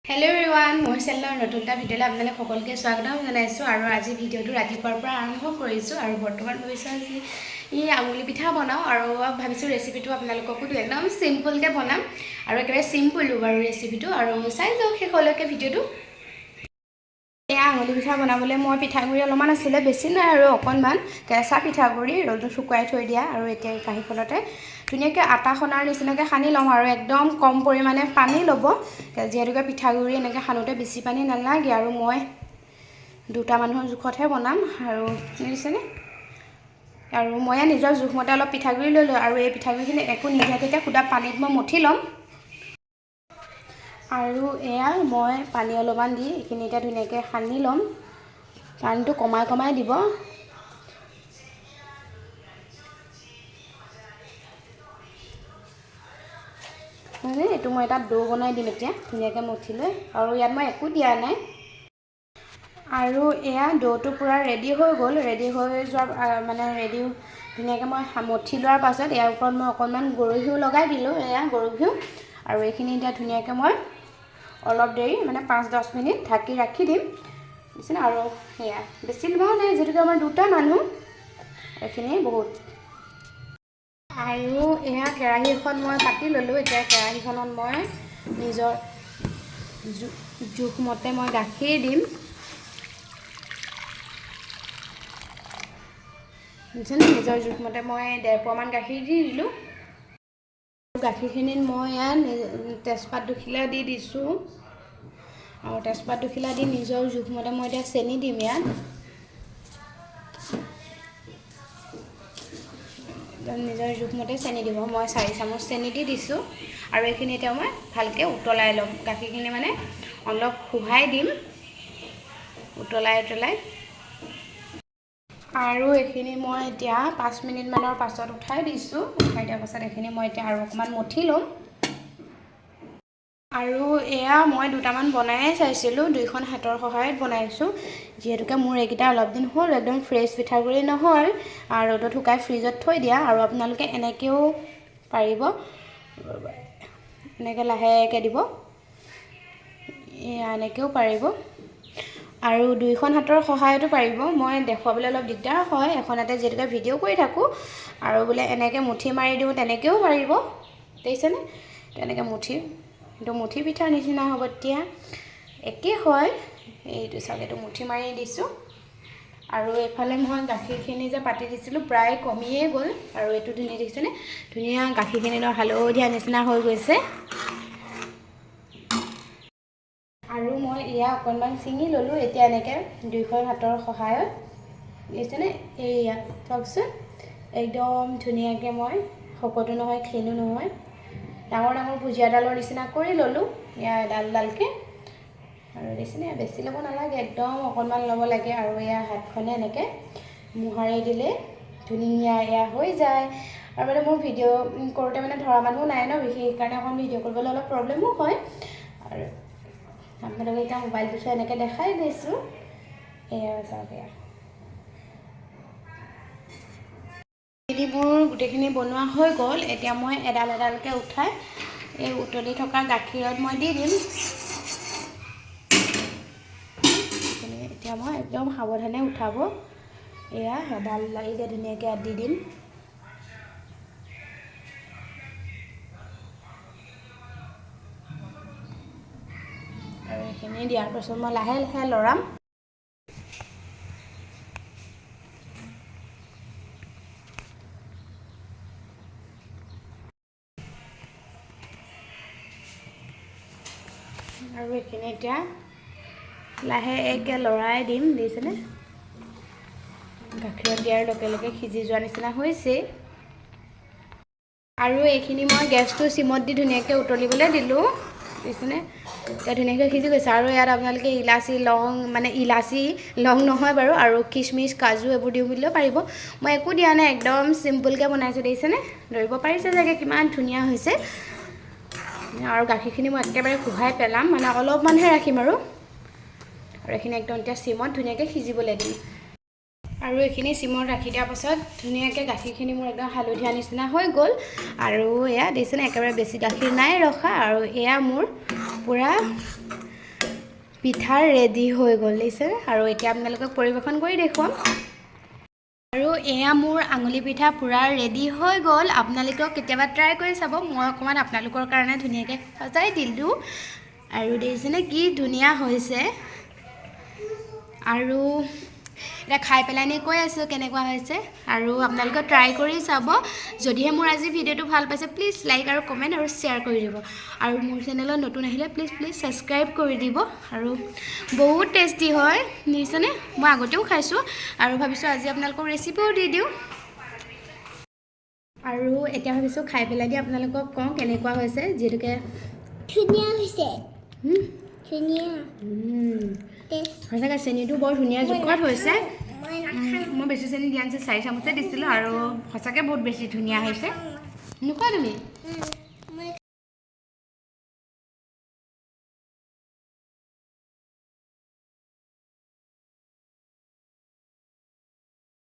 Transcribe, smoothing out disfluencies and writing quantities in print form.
Hello everyone, মোৰ চেনেলৰ নতুন এটা ভিডিঅ'লৈ আপোনালোক সকলোকে স্বাগতম জনাইছোঁ আৰু আজি ভিডিঅ'টো ৰাতিপুৱাৰ পৰা আৰম্ভ কৰিছোঁ আৰু বৰ্তমান ভাবিছোঁ আজি আঙুলি পিঠা বনাওঁ আৰু ভাবিছোঁ ৰেচিপিটো আপোনালোককো একদম সিম্পলকৈ বনাম আৰু একেবাৰে সিম্পলো বাৰু ৰেচিপিটো আৰু চাই যাওক শেষলৈকে ভিডিঅ'টো আঙুলি পিঠা বনাবলৈ মই পিঠাগুড়ি অলপমান আছিলে বেছি নাই আৰু অকণমান কেঁচা পিঠাগুড়ি ৰ'দত শুকুৱাই থৈ দিয়া আৰু এতিয়া কাঁহীখনতে ধুনীয়াকৈ আটা খনাৰ নিচিনাকৈ সানি ল'ম আৰু একদম কম পৰিমাণে পানী ল'ব যিহেতুকে পিঠাগুড়ি এনেকৈ সানোতে বেছি পানী নালাগে আৰু মই দুটা মানুহৰ জোখতহে বনাম আৰু বুজিছেনে আৰু মই নিজৰ জোখমতে অলপ পিঠাগুড়ি লৈ লওঁ আৰু এই পিঠাগুড়িখিনি একো নিদিয়াকৈ এতিয়া সুদা পানীত মই মঠি ল'ম আৰু এয়া মই পানী অলপমান দি এইখিনি এতিয়া ধুনীয়াকৈ সানি ল'ম পানীটো কমাই কমাই দিব মানে এইটো মই এটা ডো বনাই দিম এতিয়া ধুনীয়াকৈ মঠি লৈ আৰু ইয়াত মই একো দিয়া নাই আৰু এয়া ডোটো পূৰা ৰেডি হৈ গ'ল ৰেডি হৈ যোৱাৰ মানে ৰেডি ধুনীয়াকৈ মই মঠি লোৱাৰ পাছত ইয়াৰ ওপৰত মই অকণমান গৰু ঘিউ লগাই দিলোঁ এয়া গৰু ঘিউ আৰু এইখিনি এতিয়া ধুনীয়াকৈ মই অলপ দেৰি মানে 5-10 মিনিট ঢাকি ৰাখি দিম বুজিছেনে আৰু সেয়া বেছি লোৱা নাই যিহেতুকে আমাৰ দুটা মানুহ এইখিনি বহুত আৰু এয়া কেৰাহী এখন মই পাতি ল'লোঁ এতিয়া কেৰাহীখনত মই নিজৰ জোখমতে মই গাখীৰ দিম বুজিছেনে নিজৰ জোখমতে মই 1.5 পোৱামান গাখীৰ দি দিলোঁ গাখীৰখিনিত মই ইয়াত তেজপাত দুখিলা দি দিছোঁ আৰু তেজপাত দুখিলা দি নিজৰ জোখমতে মই এতিয়া চেনি দিম ইয়াত নিজৰ জোখমতে চেনি দিব মই 4 চামুচ চেনি দি দিছোঁ আৰু এইখিনি এতিয়া মই ভালকৈ উতলাই ল'ম গাখীৰখিনি মানে অলপ শুহাই দিম উতলাই আৰু এইখিনি মই এতিয়া 5 মিনিটমানৰ পাছত উঠাই দিছোঁ উঠাই দিয়াৰ পাছত এইখিনি মই এতিয়া আৰু অকণমান মঠি ল'ম আৰু এয়া মই দুটামান বনায়ে চাইছিলোঁ দুইখন হাতৰ সহায়ত বনাইছোঁ যিহেতুকে মোৰ এইকেইটা অলপ দিন হ'ল একদম ফ্ৰেছ পিঠাগুড়ি নহয় আৰু ৰ'দত শুকাই ফ্ৰিজত থৈ দিয়া আৰু আপোনালোকে এনেকৈও পাৰিব এনেকৈ লাহেকৈ দিব এয়া এনেকৈও পাৰিব আৰু দুইখন হাতৰ সহায়তো পাৰিব মই দেখুৱাবলৈ অলপ দিগদাৰ হয় এখন হাতে যিহেতুকে ভিডিঅ' কৰি থাকোঁ আৰু বোলে এনেকৈ মুঠি মাৰি দিওঁ তেনেকৈও পাৰিব দেখিছেনে তেনেকৈ এইটো মুঠি পিঠাৰ নিচিনা হ'ব তেতিয়া একেই হয় এইটো চাওক এইটো মুঠি মাৰি দিছোঁ আৰু এইফালে মই গাখীৰখিনি যে পাতি দিছিলোঁ প্ৰায় কমিয়ে গ'ল আৰু এইটো ধুনীয়া দেখিছেনে ধুনীয়া গাখীৰখিনি হালধীয়া নিচিনা হৈ গৈছে আৰু মই এয়া অকণমান ছিঙি ল'লোঁ এতিয়া এনেকৈ দুইখন হাতৰ সহায়ত দেখিছেনে এয়া চাওকচোন একদম ধুনীয়াকৈ মই শকতো নহয় ক্ষীণো নহয় ডাঙৰ ভুজিয়াডালৰ নিচিনা কৰি ল'লোঁ এয়া ডালকৈ আৰু দেখিছেনে বেছি ল'ব নালাগে একদম অকণমান ল'ব লাগে আৰু এয়া হাতখনে এনেকৈ মোহাৰি দিলে ধুনীয়া এয়া হৈ যায় আৰু মানে মোৰ ভিডিঅ' কৰোঁতে মানে ধৰা মানুহ নাই ন বিশেষ সেইকাৰণে অকণ ভিডিঅ' কৰিবলৈ অলপ প্ৰব্লেমো হয় আৰু আপোনালোকে এতিয়া মোবাইলটো চাই এনেকৈ দেখাই দিছোঁ এয়া চাওক এয়া এইবোৰ গোটেইখিনি বনোৱা হৈ গ'ল এতিয়া মই এডালকৈ উঠাই এই উতলি থকা গাখীৰত মই দি দিম এতিয়া মই একদম সাৱধানে উঠাব এয়া এডালকৈ ধুনীয়াকৈ দি দিম আৰু এইখিনি দিয়াৰ পাছত মই লাহে লাহে লৰাম আৰু এইখিনি এতিয়া লাহেকৈ লৰাই দিম দেখিছেনে গাখীৰত দিয়াৰ লগে লগে সিজি যোৱা নিচিনা হৈছে আৰু এইখিনি মই গেছটো চিমত দি ধুনীয়াকৈ উতলিবলৈ দিলোঁ দেখিছেনে এতিয়া ধুনীয়াকৈ সিজি গৈছে আৰু ইয়াত আপোনালোকে ইলাচি লং নহয় বাৰু আৰু কিচমিচ কাজু এইবোৰ দিওঁ বুলিলেও পাৰিব মই একো দিয়া নাই একদম চিম্পলকৈ বনাইছোঁ দেখিছেনে ধৰিব পাৰিছে চাগে কিমান ধুনীয়া হৈছে আৰু গাখীৰখিনি মই একেবাৰে শুহাই পেলাম মানে অলপমানহে ৰাখিম আৰু এইখিনি একদম এতিয়া চিমত ধুনীয়াকৈ সিজিবলৈ দিম আৰু এইখিনি চিমত ৰাখি দিয়াৰ পাছত ধুনীয়াকৈ গাখীৰখিনি মোৰ একদম হালধীয়া নিচিনা হৈ গ'ল আৰু এয়া দেখিছেনে একেবাৰে বেছি গাখীৰ নাই ৰখা আৰু এয়া মোৰ পূৰা পিঠা ৰেডি হৈ গ'ল দিছে আৰু এতিয়া আপোনালোকক পৰিৱেশন কৰি দেখুৱাম আৰু এয়া মোৰ আঙুলি পিঠা পুৰা ৰেডি হৈ গ'ল আপোনালোকেও কেতিয়াবা ট্ৰাই কৰি চাব মই অকণমান আপোনালোকৰ কাৰণে ধুনীয়াকৈ সজাই দিলোঁ আৰু দেখিছেনে কি ধুনীয়া হৈছে আৰু এটা খাই পেলাই নি কৈ আছোঁ কেনেকুৱা হৈছে আৰু আপোনালোকে ট্ৰাই কৰি চাব যদিহে মোৰ আজি ভিডিঅ'টো ভাল পাইছে প্লিজ লাইক আৰু কমেণ্ট আৰু শ্বেয়াৰ কৰি দিব আৰু মোৰ চেনেলত নতুন আহিলে প্লিজ ছাবস্ক্ৰাইব কৰি দিব আৰু বহুত টেষ্টি হয় নিছেনে মই আগতেও খাইছোঁ আৰু ভাবিছোঁ আজি আপোনালোকক ৰেচিপিও দি দিওঁ আৰু এতিয়া ভাবিছোঁ খাই পেলাই দি আপোনালোকক কওঁ কেনেকুৱা হৈছে যিহেতুকে ধুনীয়া হৈছে ধুনীয়া সঁচাকৈ চেনিটো বৰ ধুনীয়া জোখত হৈছে মই বেছি চেনি দিয়া নাছিল 4 চামুচে দিছিলোঁ আৰু সঁচাকৈ বহুত বেছি ধুনীয়া হৈছে নোখোৱা তুমি